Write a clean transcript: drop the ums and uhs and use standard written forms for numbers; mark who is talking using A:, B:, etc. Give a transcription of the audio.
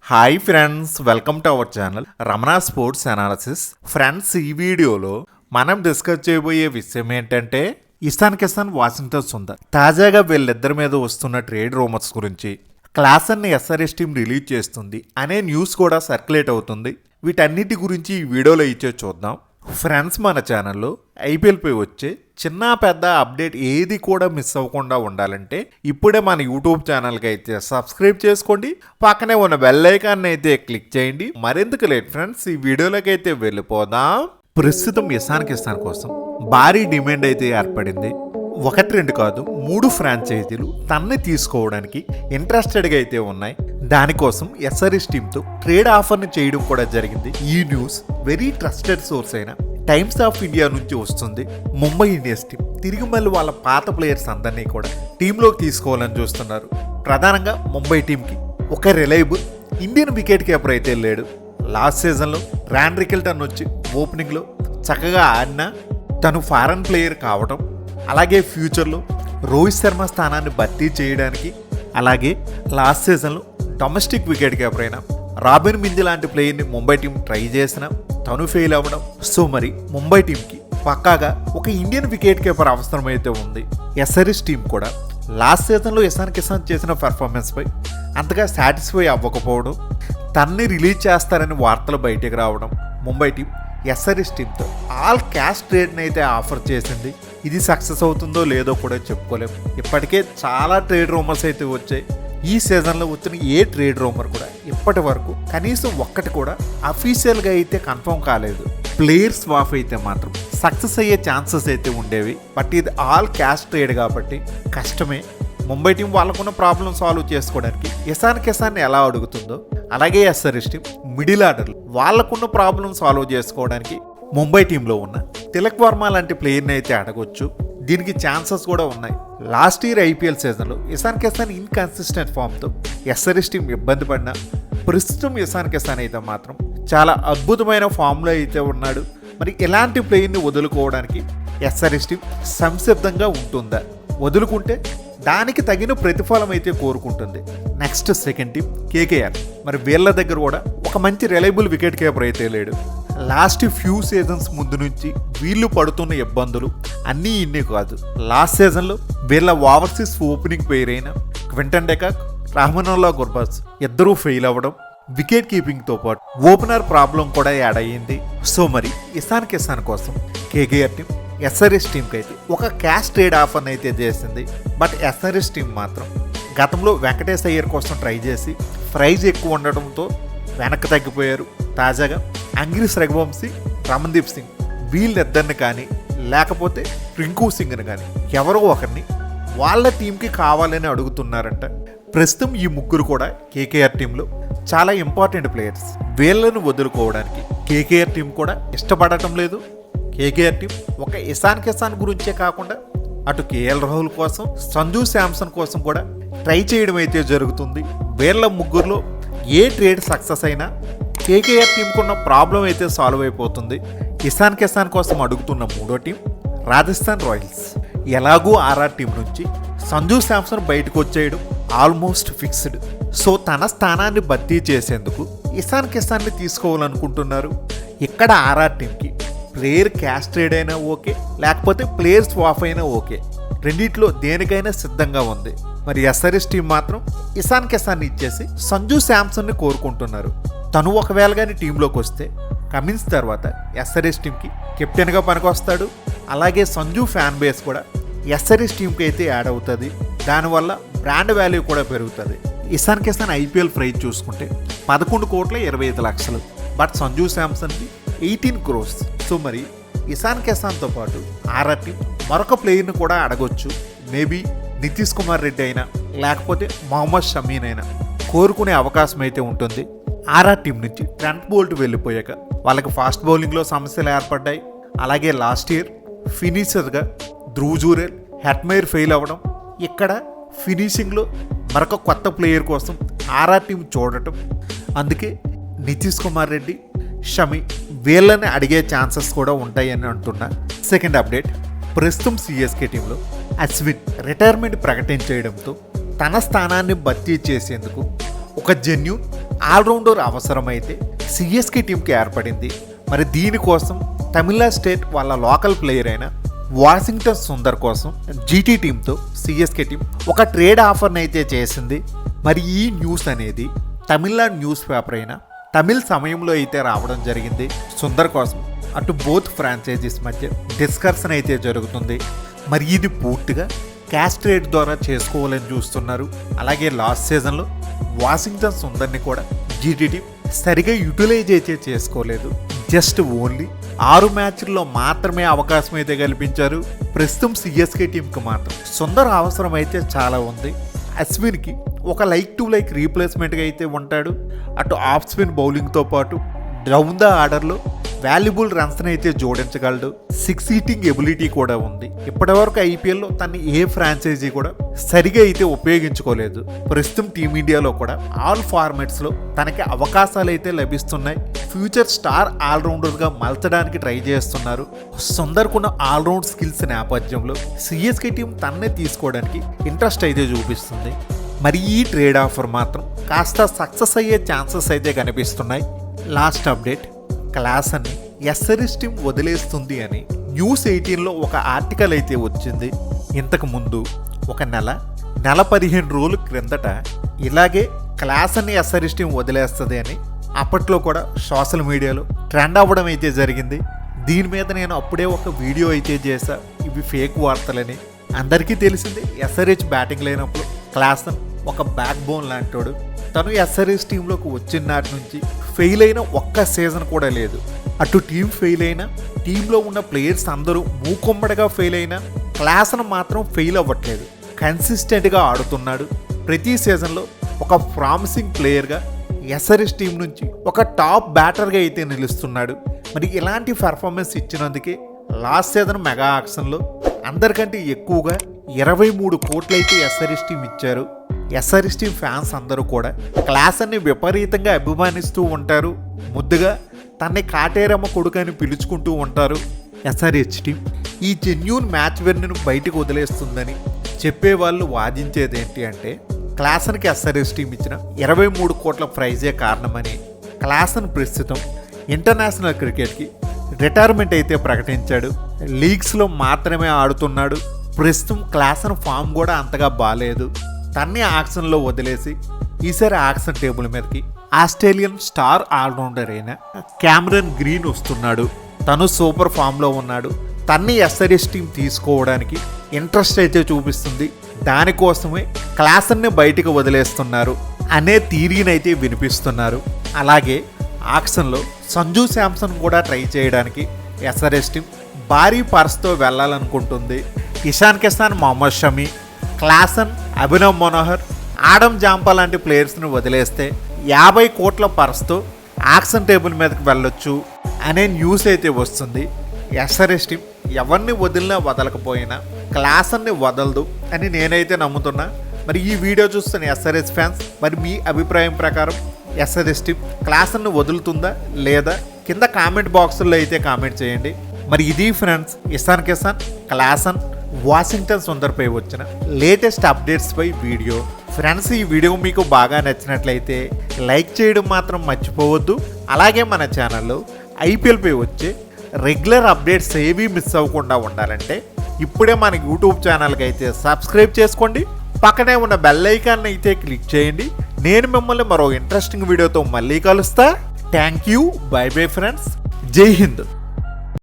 A: Hi friends, welcome to our channel Ramana sports analysis. Friends, ఈ వీడియోలో మనం డిస్కస్ చేయబోయే విషయం ఏంటంటే ఇషాన్ కిసాన్, వాషింగ్టన్ సుందర్ తాజాగా వీళ్ళిద్దరి మీద వస్తున్న ట్రేడ్ రూమర్స్ గురించి. క్లాసన్ని ఎస్ఆర్ఎస్ టీం రిలీజ్ చేస్తుంది అనే న్యూస్ కూడా సర్క్యులేట్ అవుతుంది. వీటన్నిటి గురించి ఈ వీడియోలో ఇచ్చే చూద్దాం. ఫ్రెండ్స్, మన ఛానల్లో ఐపీఎల్పై వచ్చే చిన్న పెద్ద అప్డేట్ ఏది కూడా మిస్ అవ్వకుండా ఉండాలంటే ఇప్పుడే మన యూట్యూబ్ ఛానల్కి అయితే సబ్స్క్రైబ్ చేసుకోండి, పక్కనే ఉన్న బెల్ ఐకాన్ అయితే క్లిక్ చేయండి. మరెందుకు లేట్ ఫ్రెండ్స్, ఈ వీడియోలోకి అయితే వెళ్ళిపోదాం. ప్రస్తుతం ఇషాన్ కిసాన్ కోసం భారీ డిమాండ్ అయితే ఏర్పడింది. 1-2 కాదు, 3 ఫ్రాంచైజీలు తన్ని తీసుకోవడానికి ఇంట్రెస్టెడ్గా అయితే ఉన్నాయి. దానికోసం ఎస్ఆర్ఎస్ టీంతో ట్రేడ్ ఆఫర్ని చేయడం కూడా జరిగింది. ఈ న్యూస్ వెరీ ట్రస్టెడ్ సోర్స్ అయిన టైమ్స్ ఆఫ్ ఇండియా నుంచి వస్తుంది. ముంబై ఇండియన్స్ టీం తిరిగి మళ్ళీ వాళ్ళ పాత ప్లేయర్స్ అందరినీ కూడా టీంలోకి తీసుకోవాలని చూస్తున్నారు. ప్రధానంగా ముంబై టీంకి ఒక రిలయబుల్ ఇండియన్ వికెట్ కీపర్ అయితే లేడు. లాస్ట్ సీజన్లో ర్యాన్ రికెల్టన్ వచ్చి ఓపెనింగ్లో చక్కగా ఆడినా తను ఫారెన్ ప్లేయర్ కావడం, అలాగే ఫ్యూచర్లో రోహిత్ శర్మ స్థానాన్ని భర్తీ చేయడానికి, అలాగే లాస్ట్ సీజన్లో డొమెస్టిక్ వికెట్ కీపర్ అయిన రాబిన్ మింజ్ లాంటి ప్లేయర్ని ముంబై టీం ట్రై చేసిన తను ఫెయిల్ అవ్వడం. సో మరి ముంబై టీంకి పక్కాగా ఒక ఇండియన్ వికెట్ కీపర్ అవసరమైతే ఉంది. ఎస్ఆర్ఎస్ టీం కూడా లాస్ట్ సీజన్లో ఇషాన్ కిసాన్ చేసిన పెర్ఫార్మెన్స్పై అంతగా సాటిస్ఫై అవ్వకపోవడం, తన్ని రిలీజ్ చేస్తారని వార్తలు బయటకు రావడం, ముంబై టీం ఎస్ఆర్ఎస్ టీంతో ఆల్ క్యాష్ ట్రేడ్ని అయితే ఆఫర్ చేసింది. ఇది సక్సెస్ అవుతుందో లేదో కూడా చెప్పుకోలేము. ఇప్పటికే చాలా ట్రేడ్ రూమర్స్ అయితే వచ్చాయి. ఈ సీజన్లో వచ్చిన ఏ ట్రేడ్ రూమర్ కూడా ఇప్పటి వరకు కనీసం ఒక్కటి కూడా అఫీషియల్గా అయితే కన్ఫర్మ్ కాలేదు. ప్లేయర్ స్వాప్ అయితే మాత్రం సక్సెస్ అయ్యే ఛాన్సెస్ అయితే ఉండేవి. బట్ ఇది ఆల్ క్యాష్ ట్రేడ్ కాబట్టి కష్టమే. ముంబై టీం వాళ్ళకున్న ప్రాబ్లం సాల్వ్ చేసుకోవడానికి ఇషాన్ కిసాన్ని ఎలా అడుగుతుందో, అలాగే ఎస్ఆర్ఎస్ టీం మిడిల్ ఆర్డర్లో వాళ్ళకున్న ప్రాబ్లం సాల్వ్ చేసుకోవడానికి ముంబై టీంలో ఉన్న తిలక్ వర్మ లాంటి ప్లేయర్ని అయితే అడగొచ్చు. దీనికి ఛాన్సెస్ కూడా ఉన్నాయి. లాస్ట్ ఇయర్ ఐపీఎల్ సీజన్లో ఇషాన్ కిసాన్ ఇన్కన్సిస్టెంట్ ఫామ్తో ఎస్ఆర్ఎస్ టీం ఇబ్బంది పడినా ప్రస్తుతం ఇషాన్ కిసాన్ అయితే మాత్రం చాలా అద్భుతమైన ఫామ్లో అయితే ఉన్నాడు. మరి ఇలాంటి ప్లేయర్ని వదులుకోవడానికి ఎస్ఆర్ఎస్ టీం సంసిద్ధంగా ఉంటుందా? వదులుకుంటే దానికి తగిన ప్రతిఫలం అయితే కోరుకుంటుంది. Next second team KKR. మరి వీళ్ళ దగ్గర కూడా ఒక మంచి రిలయబుల్ వికెట్ కీపర్ అయితే లేడు. లాస్ట్ ఫ్యూ సీజన్స్ ముందు నుంచి వీళ్ళు పడుతున్న ఇబ్బందులు అన్నీ ఇన్ని కాదు. లాస్ట్ సీజన్లో వీళ్ళ ఓవర్సీస్ ఓపెనింగ్ పేర్ అయిన క్వింటన్ డెకాక్, రహమానుల్లా గుర్బాజ్ ఇద్దరూ ఫెయిల్ అవ్వడం, వికెట్ కీపింగ్తో పాటు ఓపెనర్ ప్రాబ్లం కూడా యాడ్ అయ్యింది. సో మరి ఇషాన్ కిసాన్ కోసం కేకేఆర్ టీం ఎస్ఆర్ఎస్ టీంకి అయితే ఒక క్యాష్ ట్రేడ్ ఆఫర్ని అయితే చేసింది. బట్ ఎస్ఆర్ఎస్ టీం మాత్రం గతంలో వెంకటేష్ అయ్యర్ కోసం ట్రై చేసి ప్రైజ్ ఎక్కువ ఉండడంతో వెనక్కి తగ్గిపోయారు. తాజాగా అంగ్రీస్ రఘువంశీ, రమన్దీప్ సింగ్ వీళ్ళిద్దరిని కానీ లేకపోతే రింకు సింగ్ని కానీ ఎవరో ఒకరిని వాళ్ళ టీంకి కావాలని అడుగుతున్నారంట. ప్రస్తుతం ఈ ముగ్గురు కూడా కేకేఆర్ టీంలో చాలా ఇంపార్టెంట్ ప్లేయర్స్. వీళ్ళను వదులుకోవడానికి కేకేఆర్ టీం కూడా ఇష్టపడటం లేదు. కేకేఆర్ టీం ఒక ఇషాన్ కిసాన్ గురించే కాకుండా అటు కేఎల్ రాహుల్ కోసం, సంజు శాంసన్ కోసం కూడా ట్రై చేయడం అయితే జరుగుతుంది. వీళ్ళ ముగ్గురులో ఏ ట్రేడ్ సక్సెస్ అయినా కేకేఆర్ టీంకున్న ప్రాబ్లం అయితే సాల్వ్ అయిపోతుంది. ఇషాన్ కిసాన్ కోసం అడుగుతున్న మూడో టీం రాజస్థాన్ రాయల్స్. ఎలాగూ ఆర్ఆర్ టీం నుంచి సంజు శాంసన్ బయటకు వచ్చేయడం ఆల్మోస్ట్ ఫిక్స్డ్. సో తన స్థానాన్ని భర్తీ చేసేందుకు ఇషాన్ కిసాన్ని తీసుకోవాలనుకుంటున్నారు. ఇక్కడ ఆర్ఆర్ టీంకి ప్లేయర్ క్యాష్ ట్రేడ్ అయినా ఓకే, లేకపోతే ప్లేయర్ స్వాప్ అయినా ఓకే. రెండిట్లో దేనికైనా సిద్ధంగా ఉంది. మరి ఎస్ఆర్ఎస్ టీం మాత్రం ఇషాన్ కిసాన్ని ఇచ్చేసి సంజు శాంసన్ని కోరుకుంటున్నారు. తను ఒకవేళ కానీ టీంలోకి వస్తే కమిన్స్ తర్వాత ఎస్ఆర్ఎస్ టీంకి కెప్టెన్గా పనికొస్తాడు. అలాగే సంజు ఫ్యాన్ బేస్ కూడా ఎస్ఆర్ఎస్ టీంకి అయితే యాడ్ అవుతుంది. దానివల్ల బ్రాండ్ వాల్యూ కూడా పెరుగుతుంది. ఇషాన్ కిసాన్ ఐపీఎల్ ప్రైజ్ చూసుకుంటే 11,25,00,000. బట్ సంజు శాంసన్కి 18 crores. సో మరి ఇషాన్ కిసాన్తో పాటు ఆర్ఆర్ టీం మరొక ప్లేయర్ని కూడా అడగొచ్చు. మేబీ నితీష్ కుమార్ రెడ్డి అయినా లేకపోతే మొహమ్మద్ షమీన్ అయినా కోరుకునే అవకాశం అయితే ఉంటుంది. ఆర్ఆర్ టీం నుంచి ట్రెంట్ బోల్ట్ వెళ్ళిపోయాక వాళ్ళకి ఫాస్ట్ బౌలింగ్లో సమస్యలు ఏర్పడ్డాయి. అలాగే లాస్ట్ ఇయర్ ఫినిషర్గా ధ్రువ్ జురేల్, హెట్మైర్ ఫెయిల్ అవ్వడం, ఇక్కడ ఫినిషింగ్లో మరొక కొత్త ప్లేయర్ కోసం ఆర్ఆర్ టీం చూడటం. అందుకే నితీష్ కుమార్ రెడ్డి, షమి వీళ్ళని అడిగే ఛాన్సెస్ కూడా ఉంటాయని అంటున్నా. సెకండ్ అప్డేట్, ప్రస్తుతం సిఎస్కే టీంలో అశ్విన్ రిటైర్మెంట్ ప్రకటించేయడంతో తన స్థానాన్ని భర్తీ చేసేందుకు ఒక జెన్యూన్ ఆల్రౌండర్ అవసరమైతే సిఎస్కే టీంకి ఏర్పడింది. మరి దీనికోసం తమిళనాడు స్టేట్ వాళ్ళ లోకల్ ప్లేయర్ అయిన వాషింగ్టన్ సుందర్ కోసం జీటీ టీంతో సిఎస్కే టీం ఒక ట్రేడ్ ఆఫర్ని అయితే చేసింది. మరి ఈ న్యూస్ అనేది తమిళనాడు న్యూస్ పేపర్ అయిన తమిళ్ సమయంలో అయితే రావడం జరిగింది. సుందర్ కోసం అటు బోత్ ఫ్రాంచైజీస్ మధ్య డిస్కషన్ అయితే జరుగుతుంది. మరి ఇది పూర్తిగా క్యాష్ ట్రేడ్ ద్వారా చేసుకోవాలని చూస్తున్నారు. అలాగే లాస్ట్ సీజన్లో వాషింగ్టన్ సుందర్ని కూడా జీటీ టీం సరిగా యూటిలైజ్ అయితే చేసుకోలేదు. జస్ట్ ఓన్లీ 6 మ్యాచ్ల్లో మాత్రమే అవకాశం అయితే కల్పించారు. ప్రస్తుతం సిఎస్కే టీంకి మాత్రం సుందర్ అవసరం అయితే చాలా ఉంది. అశ్విన్కి ఒక లైక్ టు లైక్ రీప్లేస్మెంట్గా అయితే ఉంటాడు. అటు ఆఫ్ స్పిన్ బౌలింగ్తో పాటు డౌన్ ద ఆర్డర్లో వాల్యుబుల్ రన్స్ని అయితే జోడించగలడు. 6 హీటింగ్ ఎబిలిటీ కూడా ఉంది. ఇప్పటివరకు ఐపీఎల్లో తను ఏ ఫ్రాంచైజీ కూడా సరిగా అయితే ఉపయోగించుకోలేదు. ప్రస్తుతం టీమిండియాలో కూడా ఆల్ ఫార్మాట్స్లో తనకి అవకాశాలు అయితే లభిస్తున్నాయి. ఫ్యూచర్ స్టార్ ఆల్రౌండర్గా మలచడానికి ట్రై చేస్తున్నారు. సుందర్కున్న ఆల్రౌండ్ స్కిల్స్ నేపథ్యంలో సిఎస్కే టీం తన్నే తీసుకోవడానికి ఇంట్రెస్ట్ అయితే చూపిస్తుంది. మరి ఈ ట్రేడ్ ఆఫర్ మాత్రం కాస్త సక్సెస్ అయ్యే ఛాన్సెస్ అయితే కనిపిస్తున్నాయి. లాస్ట్ అప్డేట్, క్లాసన్ని ఎస్ఆర్హెచ్ టీం వదిలేస్తుంది అని న్యూస్ 18లో ఒక ఆర్టికల్ అయితే వచ్చింది. ఇంతకు ముందు ఒక నెల 15 రోజుల క్రిందట ఇలాగే క్లాసన్ని ఎస్ఆర్హెచ్ టీం వదిలేస్తుంది అని అప్పట్లో కూడా సోషల్ మీడియాలో ట్రెండ్ అవ్వడం అయితే జరిగింది. దీని మీద నేను అప్పుడే ఒక వీడియో అయితే చేశా, ఇవి ఫేక్ వార్తలని. అందరికీ తెలిసింది ఎస్ఆర్హెచ్ బ్యాటింగ్ లేనప్పుడు క్లాసన్ ఒక బ్యాక్ బోన్ లాంటోడు. తను ఎస్ఆర్హెచ్ టీంలోకి వచ్చిన నాటి నుంచి ఫెయిల్ అయిన ఒక్క సీజన్ కూడా లేదు. అటు టీం ఫెయిల్ అయినా, టీంలో ఉన్న ప్లేయర్స్ అందరూ మూకుమ్మడిగా ఫెయిల్ అయినా క్లాసన్ మాత్రం ఫెయిల్ అవ్వట్లేదు. కన్సిస్టెంట్గా ఆడుతున్నాడు. ప్రతి సీజన్లో ఒక ప్రామిసింగ్ ప్లేయర్గా ఎస్ఆర్హెచ్ టీం నుంచి ఒక టాప్ బ్యాటర్గా అయితే నిలుస్తున్నాడు. మరి ఇలాంటి పర్ఫార్మెన్స్ ఇచ్చినందుకే లాస్ట్ సీజన్ మెగా ఆక్షన్లో అందరికంటే ఎక్కువగా 23 కోట్లు అయితే ఎస్ఆర్హెచ్ టీం ఇచ్చారు. ఎస్ఆర్హెచ్ టీం ఫ్యాన్స్ అందరూ కూడా క్లాసన్ని విపరీతంగా అభిమానిస్తూ ఉంటారు. ముద్దుగా తన్ని కాటేరమ్మ కొడుకు అని పిలుచుకుంటూ ఉంటారు. ఎస్ఆర్హెచ్ టీం ఈ జెన్యూన్ మ్యాచ్ విన్నర్ను బయటకు వదిలేస్తుందని చెప్పేవాళ్ళు వాదించేది ఏంటి అంటే, క్లాసన్కి ఎస్ఆర్హెచ్ టీం ఇచ్చిన 23 కోట్ల ప్రైజే కారణమని. క్లాసన్ ప్రస్తుతం ఇంటర్నేషనల్ క్రికెట్కి రిటైర్మెంట్ అయితే ప్రకటించాడు. లీగ్స్లో మాత్రమే ఆడుతున్నాడు. ప్రస్తుతం క్లాసన్ ఫామ్ కూడా అంతగా బాగాలేదు. తన్ని ఆక్షన్లో వదిలేసి ఈసారి ఆక్షన్ టేబుల్ మీదకి ఆస్ట్రేలియన్ స్టార్ ఆల్రౌండర్ అయిన క్యామరన్ గ్రీన్ వస్తున్నాడు. తను సూపర్ ఫామ్లో ఉన్నాడు. తన్ని ఎస్ఆర్హెచ్ టీం తీసుకోవడానికి ఇంట్రెస్ట్ అయితే చూపిస్తుంది. దానికోసమే క్లాసన్ని బయటికి వదిలేస్తున్నారు అనే థియరీనైతే వినిపిస్తున్నారు. అలాగే ఆక్షన్లో సంజు శాంసన్ కూడా ట్రై చేయడానికి ఎస్ఆర్హెచ్ టీం భారీ పర్స్తో వెళ్ళాలనుకుంటుంది. Ishan Kishan, Mohammed Shami, Klaasen, Abhinav Manohar, Adam Zampa లాంటి ప్లేయర్స్ని వదిలేస్తే 50 కోట్ల పర్స్తో ఆక్షన్ టేబుల్ మీదకి వెళ్ళొచ్చు అనే న్యూస్ అయితే వస్తుంది. ఎస్ఆర్హెచ్ టీం ఎవరిని వదిలినా వదలకపోయినా క్లాసన్ని వదలదు అని నేనైతే నమ్ముతున్నా. మరి ఈ వీడియో చూస్తున్న ఎస్ఆర్హెచ్ ఫ్యాన్స్, మరి మీ అభిప్రాయం ప్రకారం ఎస్ఆర్హెచ్ టీం క్లాసన్ని వదులుతుందా లేదా కింద కామెంట్ బాక్సుల్లో అయితే కామెంట్ చేయండి. మరి ఇది friends Ishan Kishan, Klaasen, Washington సుందర్పై వచ్చిన లేటెస్ట్ అప్డేట్స్ పై వీడియో. ఫ్రెండ్స్, ఈ వీడియో మీకు బాగా నచ్చినట్లయితే లైక్ చేయడం మాత్రం మర్చిపోవద్దు. అలాగే మన ఛానల్లో ఐపీఎల్పై వచ్చే రెగ్యులర్ అప్డేట్స్ ఏవీ మిస్ అవ్వకుండా ఉండాలంటే ఇప్పుడే మన యూట్యూబ్ ఛానల్కి అయితే సబ్స్క్రైబ్ చేసుకోండి. పక్కనే ఉన్న బెల్ ఐకాన్ అయితే క్లిక్ చేయండి. నేను మిమ్మల్ని మరో ఇంట్రెస్టింగ్ వీడియోతో మళ్ళీ కలుస్తా. Thank you. By bye friends. జై హింద్.